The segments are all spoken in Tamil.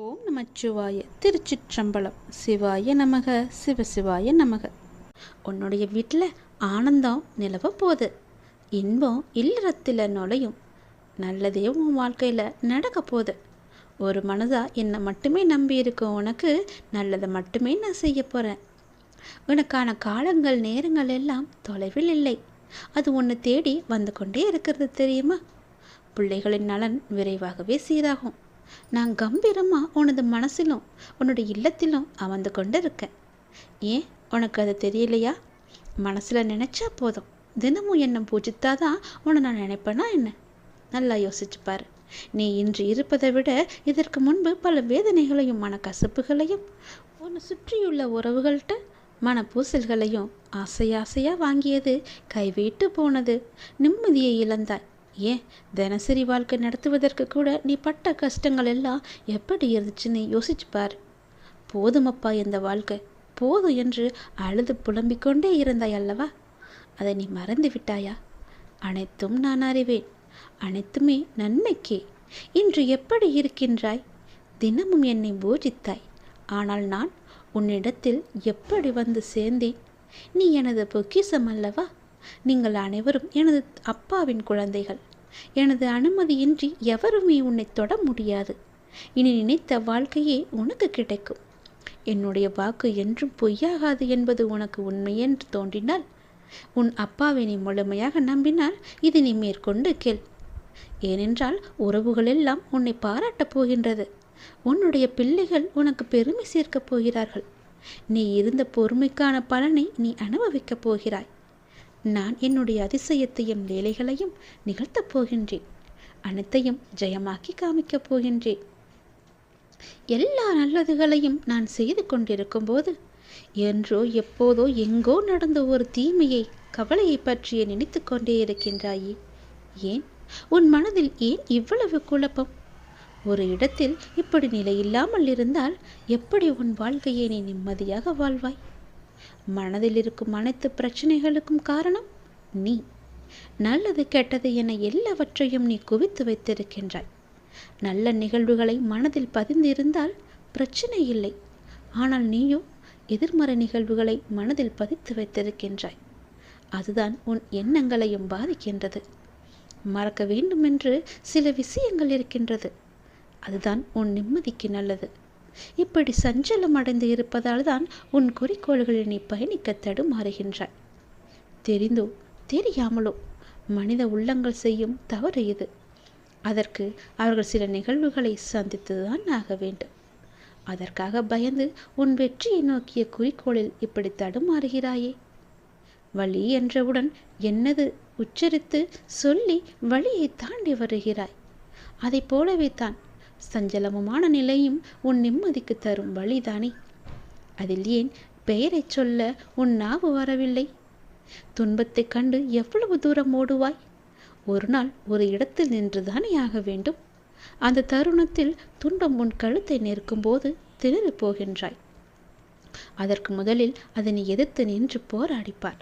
ஓம் நமச்சிவாய. திருச்சிற்றம்பலம். சிவாய நமக, சிவசிவாய நமக. உன்னுடைய வீட்டில் ஆனந்தம் நிலவ போகுது. இன்பம் இல்லறத்தில் நுழையும். நல்லதே உன் வாழ்க்கையில் நடக்க போகுது. ஒரு மனதா என்னை மட்டுமே நம்பி இருக்கும் உனக்கு நல்லதை மட்டுமே நான் செய்ய போகிறேன். உனக்கான காலங்கள் நேரங்கள் எல்லாம் தொலைவில் இல்லை. அது உன்னை தேடி வந்து கொண்டே இருக்கிறது தெரியுமா? பிள்ளைகளின் நலன் விரைவாகவே சீராகும். நான் கம்பீரமாக உனது மனசிலும் உன்னுடைய இல்லத்திலும் அமர்ந்து கொண்டு இருக்கேன். ஏன் உனக்கு அது தெரியலையா? மனசில் நினச்சா போதும். தினமும் என்னை பூஜித்தாதான் உன்னை நான் நினைப்பேனா என்ன? நல்லா யோசிச்சுப்பார். நீ இன்று இருப்பதை விட இதற்கு முன்பு பல வேதனைகளையும் மனக்கசப்புகளையும் உன்னை சுற்றியுள்ள உறவுகள்கிட்ட மனப்பூசல்களையும் ஆசையாக வாங்கியது கைவிட்டு போனது. நிம்மதியை இழந்தாய். ஏன் தினசரி வாழ்க்கை நடத்துவதற்கு கூட நீ பட்ட கஷ்டங்கள் எல்லாம் எப்படி இருந்துச்சுன்னு யோசிச்சு பார். போதுமப்பா இந்த வாழ்க்கை, போதும் என்று அழுது புலம்பிக்கொண்டே இருந்தாய் அல்லவா? அதை நீ மறந்து விட்டாயா? அனைத்தும் நான் அறிவேன். அனைத்துமே நன்மைக்கே. இன்று எப்படி இருக்கின்றாய்? தினமும் என்னை பூஜித்தாய். ஆனால் நான் உன்னிடத்தில் எப்படி வந்து சேர்ந்தேன்? நீ எனது பொக்கிஷம் அல்லவா? நீங்கள் அனைவரும் எனது அப்பாவின் குழந்தைகள். எனது அனுமதியின்றி எவருமே உன்னை தொட முடியாது. இனி நினைத்த வாழ்க்கையே உனக்கு கிடைக்கும். என்னுடைய வாக்கு என்றும் பொய்யாகாது என்பது உனக்கு உண்மையென்று தோன்றினால், உன் அப்பாவை நீ முழுமையாக நம்பினால் இது நீ மேற்கொண்டு கேள். ஏனென்றால் உறவுகளெல்லாம் உன்னை பாராட்டப் போகின்றது. உன்னுடைய பிள்ளைகள் உனக்கு பெருமை சேர்க்கப் போகிறார்கள். நீ இருந்த பொறுமைக்கான பலனை நீ அனுபவிக்கப் போகிறாய். நான் என்னுடைய அதிசயத்தையும் வேலைகளையும் நிகழ்த்தப் போகின்றேன். அனைத்தையும் ஜெயமாக்கி காமிக்கப் போகின்றேன். எல்லா நல்லதுகளையும் நான் செய்து கொண்டிருக்கும் போது என்றோ எப்போதோ எங்கோ நடந்த ஒரு தீமையை கவலையை பற்றியே நினைத்து கொண்டே இருக்கின்றாயே. ஏன் உன் மனதில் ஏன் இவ்வளவு குழப்பம்? ஒரு இடத்தில் இப்படி நிலையில்லாமல் இருந்தால் எப்படி உன் வாழ்க்கையை நீ நிம்மதியாக வாழ்வாய்? மனதில் இருக்கும் அனைத்து பிரச்சனைகளுக்கும் காரணம் நீ. நல்லது கெட்டது என எல்லாவற்றையும் நீ குவித்து வைத்திருக்கின்றாய். நல்ல நிகழ்வுகளை மனதில் பதிந்திருந்தால் பிரச்சனை இல்லை. ஆனால் நீயோ எதிர்மறை நிகழ்வுகளை மனதில் பதித்து வைத்திருக்கின்றாய். அதுதான் உன் எண்ணங்களையும் பாதிக்கின்றது. மறக்க வேண்டும் என்று சில விஷயங்கள் இருக்கின்றது. அதுதான் உன் நிம்மதிக்கு நல்லது. இப்படி சஞ்சலம் அடைந்து இருப்பதால் தான் உன் குறிக்கோள்களில் நீ பயணிக்க தடுமாறுகின்றாய். தெரிந்தோ தெரியாமலோ மனித உள்ளங்கள் செய்யும் தவறு இது. அதற்கு அவர்கள் சில நிகழ்வுகளை சந்தித்துதான் ஆக வேண்டும். அதற்காக பயந்து உன் வெற்றியை நோக்கிய குறிக்கோளில் இப்படி தடுமாறுகிறாயே. வழி என்றவுடன் என்னது உச்சரித்து சொல்லி வழியை தாண்டி வருகிறாய். அதை போலவே தான் சஞ்சலமுமான நிலையும் உன் நிம்மதிக்கு தரும் வழிதானே. அதில் ஏன் பெயரை சொல்ல உன் நாவு வரவில்லை? துன்பத்தை கண்டு எவ்வளவு தூரம் ஓடுவாய்? ஒரு நாள் ஒரு இடத்தில் நின்றுதானே ஆக வேண்டும். அந்த தருணத்தில் துன்பம் உன் கழுத்தை நிற்கும் போது திணறி போகின்றாய். அதற்கு முதலில் அதனை எதிர்த்து நின்று போராடிப்பார்.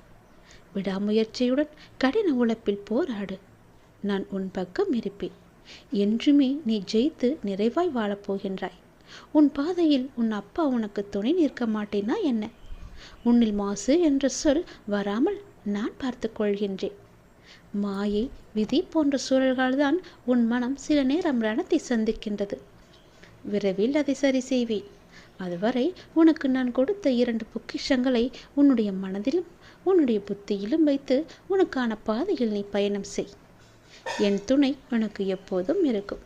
விடாமுயற்சியுடன் கடின உழைப்பில் போராடு. நான் உன் பக்கம் இருப்பேன். என்றுமே நீ ஜெயித்து நிறைவாய் வாழப்போகின்றாய். உன் பாதையில் உன் அப்பா உனக்கு துணை நிற்க மாட்டேனா என்ன? உன்னில் மாசு என்ற சொல் வராமல் நான் பார்த்து கொள்கின்றேன். மாயை விதி போன்ற சூழல்கள்தான் உன் மனம் சில நேரம் ரணத்தை சந்திக்கின்றது. விரைவில் அதை சரி செய்வேன். அதுவரை உனக்கு நான் கொடுத்த 2 பொக்கிஷங்களை உன்னுடைய மனதிலும் உன்னுடைய புத்தியிலும் வைத்து உனக்கான பாதையில் நீ பயணம் செய். என் துணை உனக்கு எப்போதும் இருக்கும்.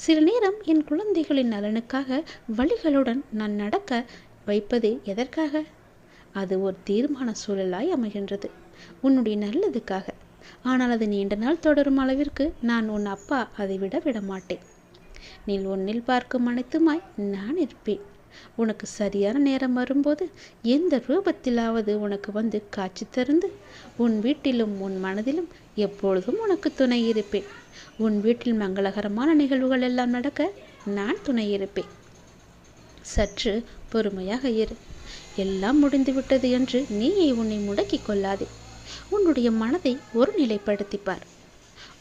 சில நேரம் என் குழந்தைகளின் நலனுக்காக வழிகளுடன் நான் நடக்க வைப்பதே எதற்காக? அது ஒரு தீர்மான சூழலாய் அமைகின்றது, உன்னுடைய நல்லதுக்காக. ஆனால் அது நீண்ட நாள் தொடரும் அளவிற்கு நான் உன் அப்பா அதை விட மாட்டேன். நீ உன்னில் பார்க்கும் அனைத்துமாய் நான் இருப்பேன். உனக்கு சரியான நேரம் வரும்போது எந்த ரூபத்திலாவது உனக்கு வந்து காட்சி தருந்து உன் வீட்டிலும் உன் மனதிலும் எப்பொழுதும் உனக்கு துணை இருப்பேன். உன் வீட்டில் மங்களகரமான நிகழ்வுகள் எல்லாம் நடக்க நான் துணை இருப்பேன். சற்று பொறுமையாக இரு. எல்லாம் முடிந்துவிட்டது என்று நீயே உன்னை முடக்கிக் கொள்ளாதே. உன்னுடைய மனதை ஒரு நிலைப்படுத்திப்பார்.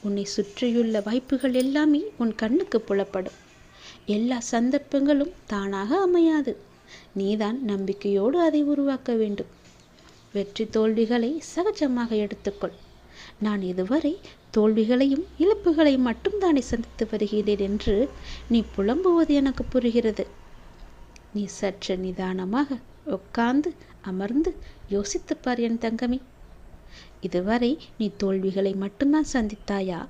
உன்னை சுற்றியுள்ள வாய்ப்புகள் எல்லாமே உன் கண்ணுக்கு புலப்படும். எல்லா சந்தர்ப்பங்களும் தானாக அமையாது. நீதான் நம்பிக்கையோடு அதை உருவாக்க வேண்டும். வெற்றி தோல்விகளை சகஜமாக எடுத்துக்கொள். நான் இதுவரை தோல்விகளையும் இழப்புகளையும் மட்டும்தானே சந்தித்து வருகிறேன் என்று நீ புலம்புவது எனக்கு புரிகிறது. நீ சற்று நிதானமாக உட்கார்ந்து அமர்ந்து யோசித்துப்பார் என் தங்கமே. இதுவரை நீ தோல்விகளை மட்டும்தான் சந்தித்தாயா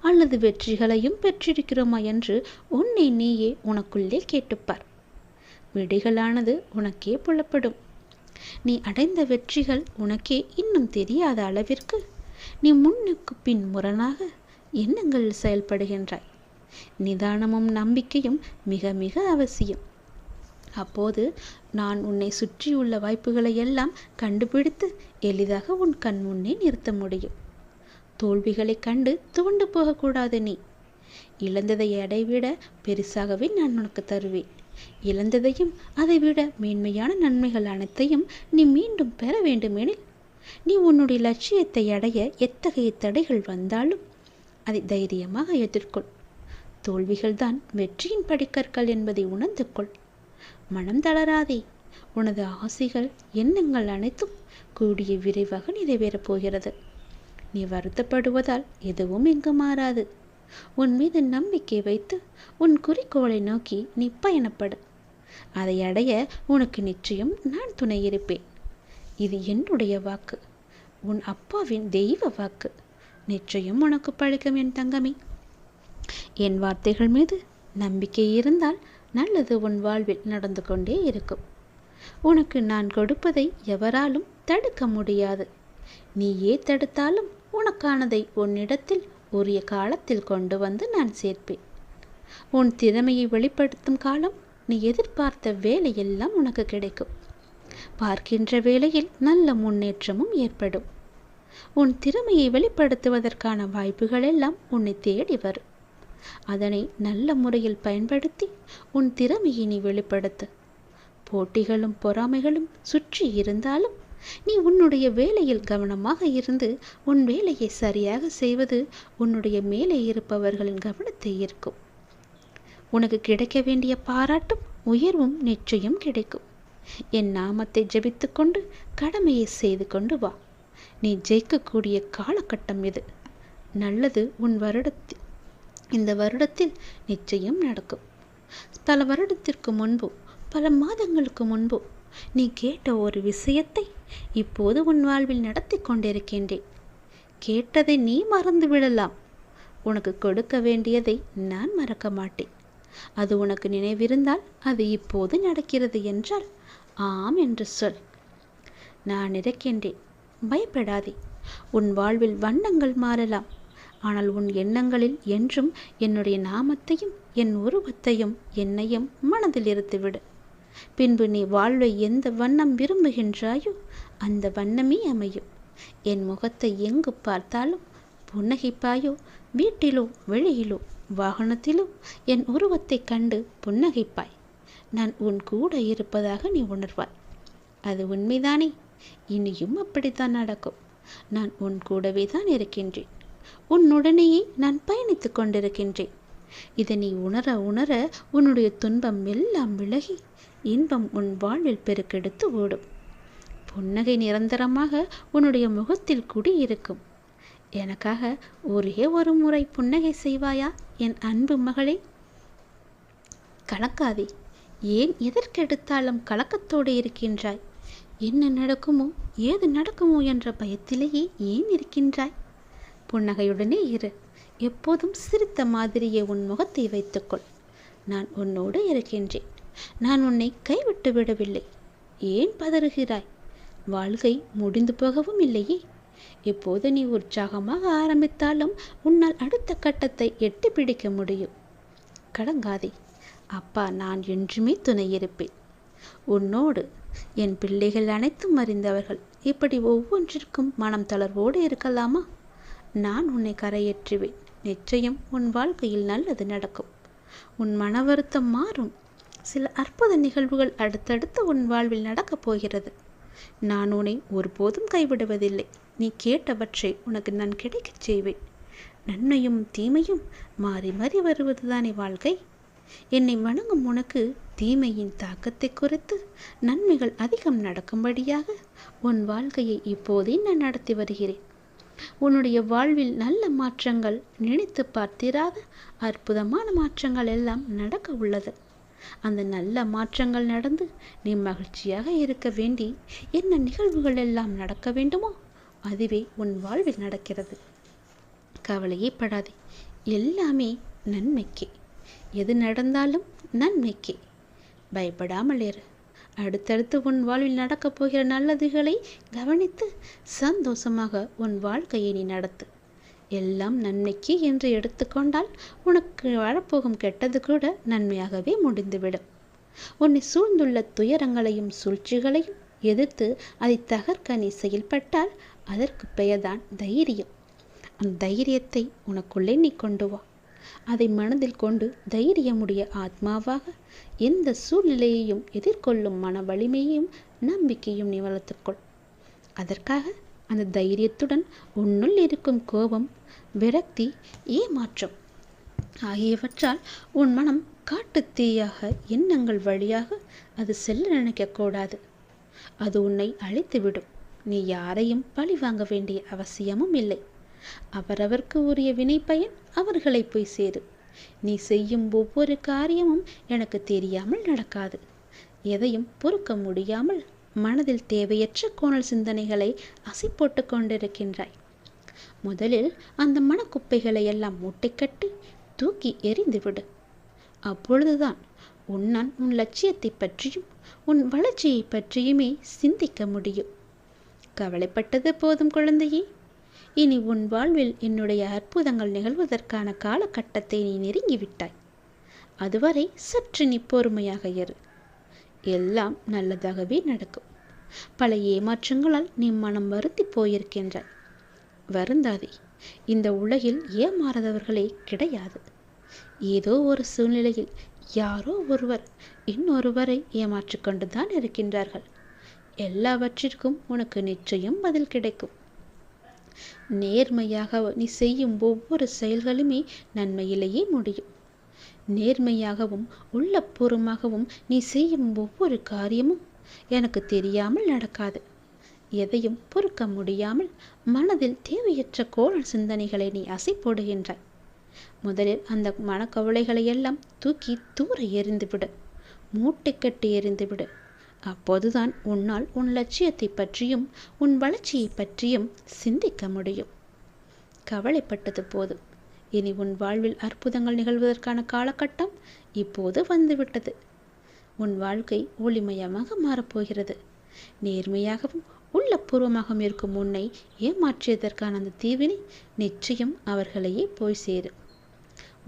அல்லது வெற்றிகளையும் பெற்றிருக்கிறோமா என்று உன்னை நீயே உனக்குள்ளே கேட்டுப்பார். விடைகளானது உனக்கே புலப்படும். நீ அடைந்த வெற்றிகள் உனக்கே இன்னும் தெரியாத அளவிற்கு நீ முன்னுக்கு பின் முரணாக எண்ணங்கள் செயல்படுகின்றாய். நிதானமும் நம்பிக்கையும் மிக மிக அவசியம். அப்போது நான் உன்னை சுற்றியுள்ள வாய்ப்புகளை எல்லாம் கண்டுபிடித்து எளிதாக உன் கண் முன்னே நிறுத்த முடியும். தோல்விகளை கண்டு துவண்டு போகக்கூடாது. நீ இழந்ததை அடைவிட பெருசாகவே நான் உனக்கு தருவேன். இழந்ததையும் அதைவிட மேன்மையான நன்மைகள் அனைத்தையும் நீ மீண்டும் பெற வேண்டுமெனில் நீ உன்னுடைய லட்சியத்தை அடைய எத்தகைய தடைகள் வந்தாலும் அதை தைரியமாக எதிர்கொள். தோல்விகள்தான் வெற்றியின் படிக்கற்கள் என்பதை உணர்ந்து கொள். மனம் தளராதே. உனது ஆசைகள் எண்ணங்கள் அனைத்தும் கூடிய விரைவாக நிறைவேறப் போகிறது. நீ வருத்தப்படுவதால் எதுவும் இங்கு மாறாது. உன் மீது நம்பிக்கை வைத்து உன் குறிக்கோளை நோக்கி நீ பயணப்படு. அதை அடைய உனக்கு நிச்சயம் நான் துணை இருப்பேன். இது என்னுடைய வாக்கு, உன் அப்பாவின் தெய்வ வாக்கு. நிச்சயம் உனக்கு பழிக்கும் என் தங்கமே. என் வார்த்தைகள் மீது நம்பிக்கை இருந்தால் நல்லது உன் வாழ்வில் நடந்து கொண்டே இருக்கும். உனக்கு நான் கொடுப்பதை எவராலும் தடுக்க முடியாது. நீயே தடுத்தாலும் உனக்கானதை உன்னிடத்தில் உரிய காலத்தில் கொண்டு வந்து நான் சேர்ப்பேன். உன் திறமையை வெளிப்படுத்தும் காலம் நீ எதிர்பார்த்த வேலையெல்லாம் உனக்கு கிடைக்கும். பார்க்கின்ற வேளையில் நல்ல முன்னேற்றமும் ஏற்படும். உன் திறமையை வெளிப்படுத்துவதற்கான வாய்ப்புகள் எல்லாம் உன்னை தேடி வரும். அதனை நல்ல முறையில் பயன்படுத்தி உன் திறமையை நீ வெளிப்படுத்து. போட்டிகளும் பொறாமைகளும் சுற்றி இருந்தாலும் நீ உன்னுடைய வேலையில் கவனமாக இருந்து உன் வேலையை சரியாக செய்வது உன்னுடைய மேலே இருப்பவர்களின் கவனத்தை ஈர்க்கும். உனக்கு கிடைக்க வேண்டிய பாராட்டும் உயர்வும் நிச்சயம் கிடைக்கும். என் நாமத்தை ஜெபித்து கொண்டு கடமையை செய்து கொண்டு வா. நீ ஜெயிக்கக்கூடிய காலகட்டம் இது. நல்லது இந்த வருடத்தில் நிச்சயம் நடக்கும். பல வருடத்திற்கு முன்போ பல மாதங்களுக்கு முன்போ நீ கேட்ட ஒரு விஷயத்தை இப்போது உன் வாழ்வில் நடத்தி கொண்டிருக்கின்றேன். கேட்டதை நீ மறந்து விடலாம். உனக்கு கொடுக்க வேண்டியதை நான் மறக்க மாட்டேன். அது உனக்கு நினைவிருந்தால் அது இப்போது நடக்கிறது என்றால் ஆம் என்று சொல். நான் இருக்கின்றேன், பயப்படாதே. உன் வாழ்வில் வண்ணங்கள் மாறலாம், ஆனால் உன் எண்ணங்களில் என்றும் என்னுடைய நாமத்தையும் என் உருவத்தையும் என்னையும் மனதில் இருத்துவிடு. பின்பு நீ வாழ்வை எந்த வண்ணம் விரும்புகின்றாயோ அந்த வண்ணமே அமையும். என் முகத்தை எங்கு பார்த்தாலும் புன்னகைப்பாயோ, வீட்டிலோ வெளியிலோ வாகனத்திலோ என் உருவத்தை கண்டு புன்னகைப்பாய். நான் உன் கூட இருப்பதாக நீ உணர்வாய். அது உண்மைதானே? இனியும் அப்படித்தான் நடக்கும். நான் உன் கூடவே தான் இருக்கின்றேன். உன்னுடனேயே நான் பயணித்து கொண்டிருக்கின்றேன். இதை நீ உணர உணர உன்னுடைய துன்பம் எல்லாம் விலகி இன்பம் உன் வாழ்வில் பெருக்கெடுத்து ஓடும். புன்னகை நிரந்தரமாக உன்னுடைய முகத்தில் குடியிருக்கும். எனக்காக ஒரே ஒரு முறை புன்னகை செய்வாயா என் அன்பு மகளே? கலக்காதே. ஏன் எதற்கெடுத்தாலும் கலக்கத்தோடு இருக்கின்றாய்? என்ன நடக்குமோ ஏது நடக்குமோ என்ற பயத்திலேயே ஏன் இருக்கின்றாய்? புன்னகையுடனே இரு. எப்போதும் சிரித்த மாதிரியே உன் முகத்தை வைத்துக்கொள். நான் உன்னோடு இருக்கின்றேன். நான் உன்னை கைவிட்டு விடவில்லை. ஏன் பதறுகிறாய்? வாழ்க்கை முடிந்து போகவும் இல்லையே. இப்போது நீ உற்சாகமாக ஆரம்பித்தாலும் உன்னால் அடுத்த கட்டத்தை எட்டி பிடிக்க முடியும். கலங்காதே. அப்பா நான் என்றுமே துணை இருப்பேன். உன்னோடு என் பிள்ளைகள் அனைத்தும் அறிந்தவர்கள் இப்படி ஒவ்வொன்றிற்கும் மனம் தளர்வோடு இருக்கலாமா? நான் உன்னை கரையேற்றுவேன். நிச்சயம் உன் வாழ்க்கையில் நல்லது நடக்கும். உன் மன வருத்தம் மாறும். சில அற்புத நிகழ்வுகள் அடுத்தடுத்து உன் வாழ்வில் நடக்கப் போகிறது. நான் உன்னை ஒருபோதும் கைவிடுவதில்லை. நீ கேட்டவற்றை உனக்கு நான் கிடைக்கச் செய்வேன். நன்மையும் தீமையும் மாறி மாறி வருவதுதானே வாழ்க்கை. என்னை வணங்கும் உனக்கு தீமையின் தாக்கத்தை குறைத்து நன்மைகள் அதிகம் நடக்கும்படியாக உன் வாழ்க்கையை இப்போதே நான் நடத்தி வருகிறேன். உன்னுடைய வாழ்வில் நல்ல மாற்றங்கள், நினைத்து பார்த்திராத அற்புதமான மாற்றங்கள் எல்லாம் நடக்க உள்ளது. அந்த நல்ல மாற்றங்கள் நடந்து நீ மகிழ்ச்சியாக இருக்க வேண்டி என்ன நிகழ்வுகள் எல்லாம் நடக்க வேண்டுமோ அதுவே உன் வாழ்வில் நடக்கிறது. கவலையே படாதே, எல்லாமே நன்மைக்கே. எது நடந்தாலும் நன்மைக்கே. பயப்படாமல் இரு. அடுத்தடுத்து உன் வாழ்வில் நடக்கப் போகிற நல்லதுகளை கவனித்து சந்தோஷமாக உன் வாழ்க்கையை நீ நடத்து. எல்லாம் நன்மைக்கு என்று எடுத்துக்கொண்டால் உனக்கு வரப்போகும் கெட்டது கூட நன்மையாகவே முடிந்துவிடும். உன்னை சூழ்ந்துள்ள துயரங்களையும் சூழ்ச்சிகளையும் எதிர்த்து அதை தகர்க்க நீ செயல்பட்டால் அதற்கு பெயர்தான் தைரியம். அந்த தைரியத்தை உனக்குள்ளே நீ கொண்டு வா. அதை மனதில் கொண்டு தைரியமுடைய ஆத்மாவாக எந்த சூழ்நிலையையும் எதிர்கொள்ளும் மன வலிமையையும் நம்பிக்கையும் நீ வளர்த்துக்கொள். அதற்காக அந்த தைரியத்துடன் உன்னுள் இருக்கும் கோபம், விரக்தி, ஏமாற்றம் ஆகியவற்றால் உன் மனம் காட்டுத்தீயாக எண்ணங்கள் வழியாக அது செல்ல நினைக்கக்கூடாது. அது உன்னை அழித்துவிடும். நீ யாரையும் பழி வாங்க வேண்டிய அவசியமும் இல்லை. அவரவர்க்கு உரிய வினை பயன் அவர்களை போய் சேரும். நீ செய்யும் ஒவ்வொரு காரியமும் எனக்கு தெரியாமல் நடக்காது. எதையும் பொறுக்க முடியாமல் மனதில் தேவையற்ற கோணல் சிந்தனைகளை அசை போட்டு கொண்டிருக்கின்றாய். முதலில் அந்த மனக்குப்பைகளை எல்லாம் மூட்டை கட்டி தூக்கி எறிந்துவிடு. அப்பொழுதுதான் உன்னால் உன் லட்சியத்தை பற்றியும் உன் வளர்ச்சியை பற்றியுமே சிந்திக்க முடியும். கவலைப்பட்டது போதும் குழந்தையே. இனி உன் வாழ்வில் என்னுடைய அற்புதங்கள் நிகழ்வதற்கான காலகட்டத்தை நீ நெருங்கிவிட்டாய். அதுவரை சற்று நீ பொறுமையாக இரு. எல்லாம் நல்லதாகவே நடக்கும். பல ஏமாற்றங்களால் நீ மனம் வருத்தி போயிருக்கின்றாய். வருந்தாதே. இந்த உலகில் ஏமாறாதவர்களே கிடையாது. ஏதோ ஒரு சூழ்நிலையில் யாரோ ஒருவர் இன்னொருவரை ஏமாற்றிக் கொண்டுதான் இருக்கின்றார்கள். எல்லாவற்றிற்கும் உனக்கு நிச்சயம் பதில் கிடைக்கும். நேர்மையாக நீ செய்யும் ஒவ்வொரு செயல்களுமே நன்மையிலேயே முடியும். நேர்மையாகவும் உள்ளபூர்வமாகவும் நீ செய்யும் ஒவ்வொரு காரியமும் எனக்கு தெரியாமல் நடக்காது. எதையும் பொறுக்க முடியாமல் மனதில் தேவையற்ற கோணல் சிந்தனைகளை நீ அசை போடுகின்றாய். முதலில் அந்த மனக்கவலைகளை எல்லாம் தூக்கி தூர எறிந்துவிடு. மூட்டை கட்டி எறிந்துவிடு. அப்போதுதான் உன்னால் உன் லட்சியத்தை பற்றியும் உன் வளர்ச்சியை பற்றியும் சிந்திக்க முடியும். கவலைப்பட்டது போதும். இனி உன் வாழ்வில் அற்புதங்கள் நிகழ்வதற்கான காலகட்டம் இப்போது வந்துவிட்டது. உன் வாழ்க்கை ஒளிமயமாக மாறப்போகிறது. நேர்மையாகவும் உள்ளபூர்வமாகவும் இருக்கும் உன்னை ஏமாற்றியதற்கான அந்த தீவினை நிச்சயம் அவர்களையே போய் சேரும்.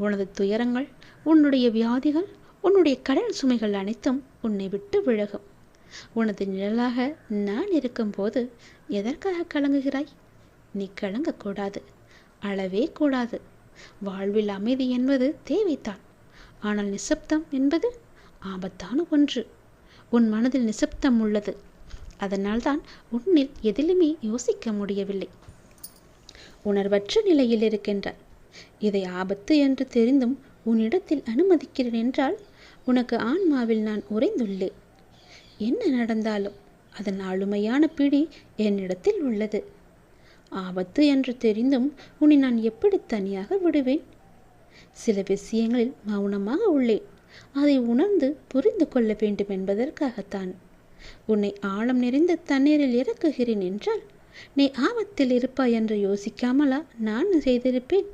உனது துயரங்கள், உன்னுடைய வியாதிகள், உன்னுடைய கடன் சுமைகள் அனைத்தும் உன்னை விட்டு விலகும். உனது நிழலாக நான் இருக்கும்போது எதற்காக கலங்குகிறாய்? நீ கலங்கக்கூடாது, அழவே கூடாது. வாழ்வில் அமைதி என்பது தேவைத்தான். ஆனால் நிசப்தம் என்பது ஆபத்தான ஒன்று. உன் மனதில் நிசப்தம் உள்ளது. அதனால்தான் உன்னில் எதிலுமே யோசிக்க முடியவில்லை. உணர்வற்ற நிலையில் இருக்கின்றாய். இதை ஆபத்து என்று தெரிந்தும் உன்னிடத்தில் அனுமதிக்கிறேன் என்றால் உனக்கு ஆன்மாவில் நான் உறைந்துள்ளேன். என்ன நடந்தாலும் அதன் ஆளுமையான பிடி என்னிடத்தில் உள்ளது. ஆபத்து என்று தெரிந்தும் உன்னை நான் எப்படி தனியாக விடுவேன்? சில விஷயங்களில் மௌனமாக உள்ளேன். அதை உணர்ந்து புரிந்து கொள்ள வேண்டும் என்பதற்காகத்தான். உன்னை ஆழம் நிறைந்த தண்ணீரில் இறக்குகிறேன் என்றால் நீ ஆபத்தில் இருப்பாய் என்று யோசிக்காமலா நான் செய்திருப்பேன்?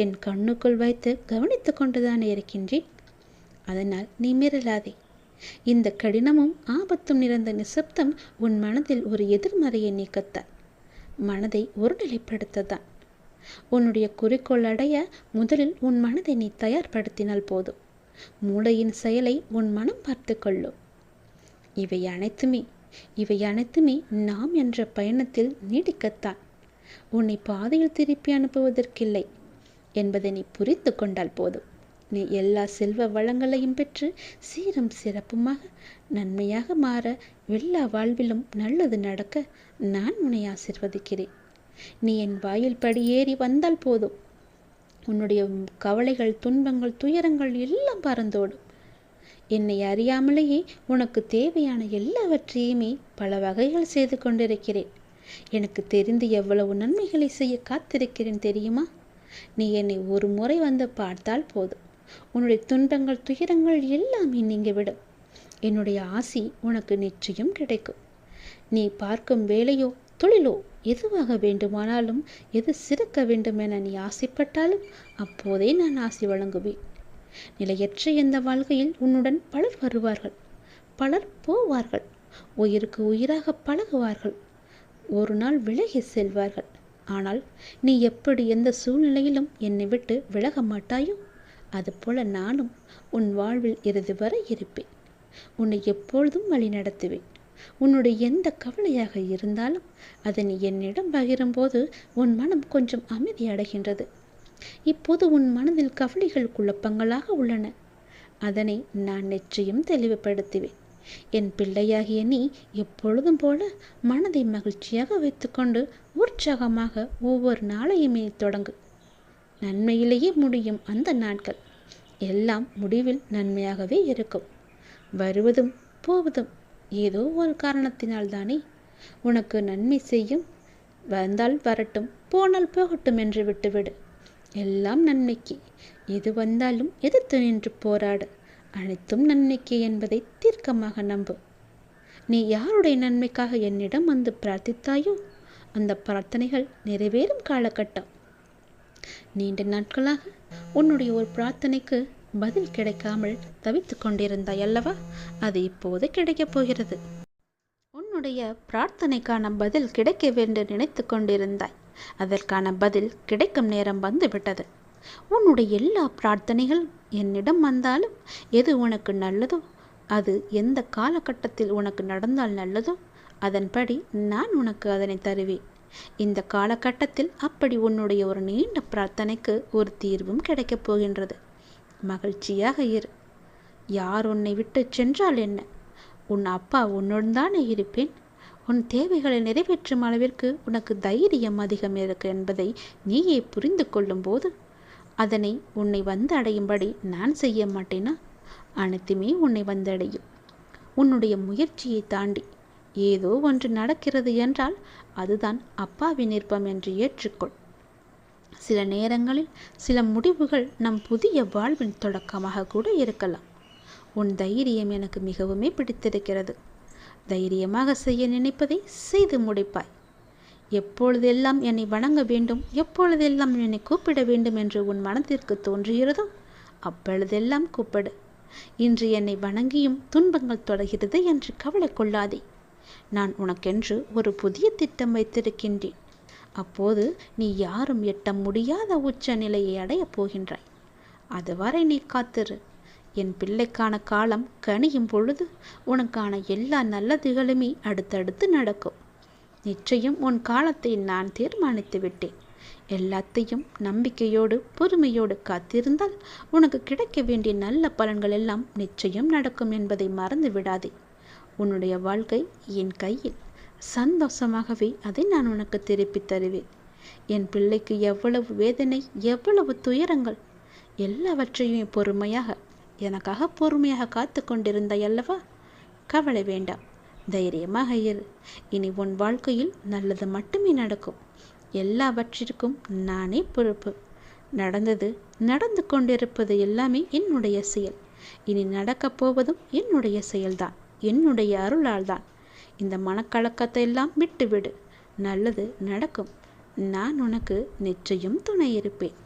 என் கண்ணுக்குள் வைத்து கவனித்து கொண்டுதானே இருக்கின்றேன். அதனால் நீ மிரளாதே. இந்த கடினமும் ஆபத்தும் நிறைந்த நிசப்தம் உன் மனதில் ஒரு எதிர்மறையை நீக்கத்தான், மனதை ஒருநிலைப்படுத்தத்தான். உன்னுடைய குறிக்கோள் அடைய முதலில் உன் மனதை நீ தயார்படுத்தினால் போதும். மூளையின் செயலை உன் மனம் பார்த்து கொள்ளும். இவை அனைத்துமே நாம் என்ற பயணத்தில் நீடிக்கத்தான். உன்னை பாதையில் திருப்பி அனுப்புவதற்கில்லை என்பதை நீ புரிந்து கொண்டால் போதும். நீ எல்லா செல்வ வளங்களையும் பெற்று சீரும் சிறப்புமாக நன்மையாக மாற, எல்லா வாழ்விலும் நல்லது நடக்க நான் உன்னை ஆசிர்வதிக்கிறேன். நீ என் வாயில் படியேறி வந்தால் போதும். உன்னுடைய கவலைகள், துன்பங்கள், துயரங்கள் எல்லாம் பறந்தோடும். என்னை அறியாமலேயே உனக்கு தேவையான எல்லாவற்றையுமே பல வகைகள் செய்து கொண்டிருக்கிறேன். எனக்கு தெரிந்து எவ்வளவு நன்மைகளை செய்ய காத்திருக்கிறேன் தெரியுமா? நீ என்னை ஒரு முறை வந்து பார்த்தால் போதும், உன்னுடைய துன்பங்கள், துயரங்கள் எல்லாமே நீங்கிவிடும். என்னுடைய ஆசி உனக்கு நிச்சயம் கிடைக்கும். நீ பார்க்கும் வேலையோ தொழிலோ எதுவாக வேண்டுமானாலும், எது சிறக்க வேண்டும் என நீ ஆசைப்பட்டாலும் அப்போதே நான் ஆசி வழங்குவேன். நிலையற்ற இந்த வாழ்க்கையில் உன்னுடன் பலர் வருவார்கள், பலர் போவார்கள், உயிருக்கு உயிராக பழகுவார்கள், ஒரு நாள் விலகி செல்வார்கள். ஆனால் நீ எப்படி எந்த சூழ்நிலையிலும் என்னை விட்டு விலக மாட்டாயோ, அதுபோல நானும் உன் வாழ்வில் இறுதி வரை இருப்பேன். உன்னை எப்பொழுதும் வழி நடத்துவேன். உன்னுடைய எந்த கவலையாக இருந்தாலும் அதை நீ என்னிடம் பகிரும்போது உன் மனம் கொஞ்சம் அமைதி அடைகின்றது. இப்போது உன் மனதில் கவலைகள் குழப்பங்களாக உள்ளன. அதனை நான் நிச்சயம் தெளிவுபடுத்துவேன். என் பிள்ளையாகிய நீ எப்பொழுதும் போல மனதை மகிழ்ச்சியாக வைத்துக்கொண்டு உற்சாகமாக ஒவ்வொரு நாளையுமே தொடங்கு. நன்மையிலேயே முடியும் அந்த நாட்கள் எல்லாம் முடிவில் நன்மையாகவே இருக்கும். வருவதும் போவதும் ஏதோ ஒரு காரணத்தினால்தானே. உனக்கு நன்மை செய்யும். வந்தால் வரட்டும், போனால் போகட்டும் என்று விட்டுவிடு. எல்லாம் நன்மைக்கு. எது வந்தாலும் எதிர்த்து நின்று போராடு. அனைத்தும் நன்மைக்கு என்பதை தீர்க்கமாக நம்பு. நீ யாருடைய நன்மைக்காக என்னிடம் வந்து பிரார்த்தித்தாயோ அந்த பிரார்த்தனைகள் நிறைவேறும் காலகட்டம். நீண்ட நாட்களாக உன்னுடைய ஒரு பிரார்த்தனைக்கு பதில் கிடைக்காமல் தவித்து கொண்டிருந்தாய் அல்லவா? அது இப்போது கிடைக்கப் போகிறது. உன்னுடைய பிரார்த்தனைக்கான பதில் கிடைக்க வேண்டும் நினைத்து கொண்டிருந்தாய். அதற்கான பதில் கிடைக்கும் நேரம் வந்துவிட்டது. உன்னுடைய எல்லா பிரார்த்தனைகள் என்னிடம் வந்தாலும் எது உனக்கு நல்லதோ, அது எந்த காலகட்டத்தில் உனக்கு நடந்தால் நல்லதோ அதன்படி நான் உனக்கு அதனை தருவேன். இந்த காலகட்டத்தில் அப்படி உன்னுடைய ஒரு நீண்ட பிரார்த்தனைக்கு ஒரு தீர்வும் கிடைக்கப் போகின்றது. மகிழ்ச்சியாக இரு. யார் உன்னை விட்டு சென்றால் என்ன? உன் அப்பா உன்னுடன் தானே இருப்பேன். உன் தேவைகளை நிறைவேற்றும் அளவிற்கு உனக்கு தைரியம் அதிகம் இருக்கு என்பதை நீயே புரிந்து கொள்ளும் போது அதனை உன்னை வந்து அடையும்படி நான் செய்ய மாட்டேனா? அனைத்துமே உன்னை வந்தடையும். உன்னுடைய முயற்சியை தாண்டி ஏதோ ஒன்று நடக்கிறது என்றால் அதுதான் அப்பாவின் விருப்பம் என்று ஏற்றுக்கொள். சில நேரங்களில் சில முடிவுகள் நம் புதிய வாழ்வின் தொடக்கமாக கூட இருக்கலாம். உன் தைரியம் எனக்கு மிகவுமே பிடித்திருக்கிறது. தைரியமாக செய்ய நினைப்பதை செய்து முடிப்பாய். எப்பொழுதெல்லாம் என்னை வணங்க வேண்டும், எப்பொழுதெல்லாம் என்னை கூப்பிட வேண்டும் என்று உன் மனத்திற்கு தோன்றுகிறதோ அப்பொழுதெல்லாம் கூப்பிடு. இன்று என்னை வணங்கியும் துன்பங்கள் தொடர்கிறது என்று கவலை கொள்ளாதே. நான் உனக்கென்று ஒரு புதிய திட்டம் வைத்திருக்கின்றேன். அப்போது நீ யாரும் எட்ட முடியாத உச்ச நிலையை அடையப் போகின்றாய். அதுவரை நீ காத்திரு. என் பிள்ளைக்கான காலம் கனியும் பொழுது உனக்கான எல்லா நல்லதுகளுமே அடுத்தடுத்து நடக்கும். நிச்சயம் உன் காலத்தை நான் தீர்மானித்து விட்டேன். எல்லாத்தையும் நம்பிக்கையோடு பொறுமையோடு காத்திருந்தால் உனக்கு கிடைக்க வேண்டிய நல்ல பலன்கள் எல்லாம் நிச்சயம் நடக்கும் என்பதை மறந்து விடாதே. உன்னுடைய வாழ்க்கை என் கையில். சந்தோஷமாகவே அதை நான் உனக்கு திருப்பி தருவேன். என் பிள்ளைக்கு எவ்வளவு வேதனை, எவ்வளவு துயரங்கள் எல்லாவற்றையும் பொறுமையாக எனக்காக பொறுமையாக காத்து கொண்டிருந்தாய் அல்லவா? கவலை வேண்டாம், தைரியமாக இரு. இனி உன் வாழ்க்கையில் நல்லது மட்டுமே நடக்கும். எல்லாவற்றிற்கும் நானே பொறுப்பு. நடந்தது, நடந்து கொண்டிருப்பது எல்லாமே என்னுடைய செயல். இனி நடக்கப் போவதும் என்னுடைய செயல்தான், என்னுடைய அருளால் தான். இந்த மனக்கலக்கத்தை எல்லாம் விட்டுவிடு. நல்லது நடக்கும். நான் உனக்கு நிச்சயம் துணை இருப்பேன்.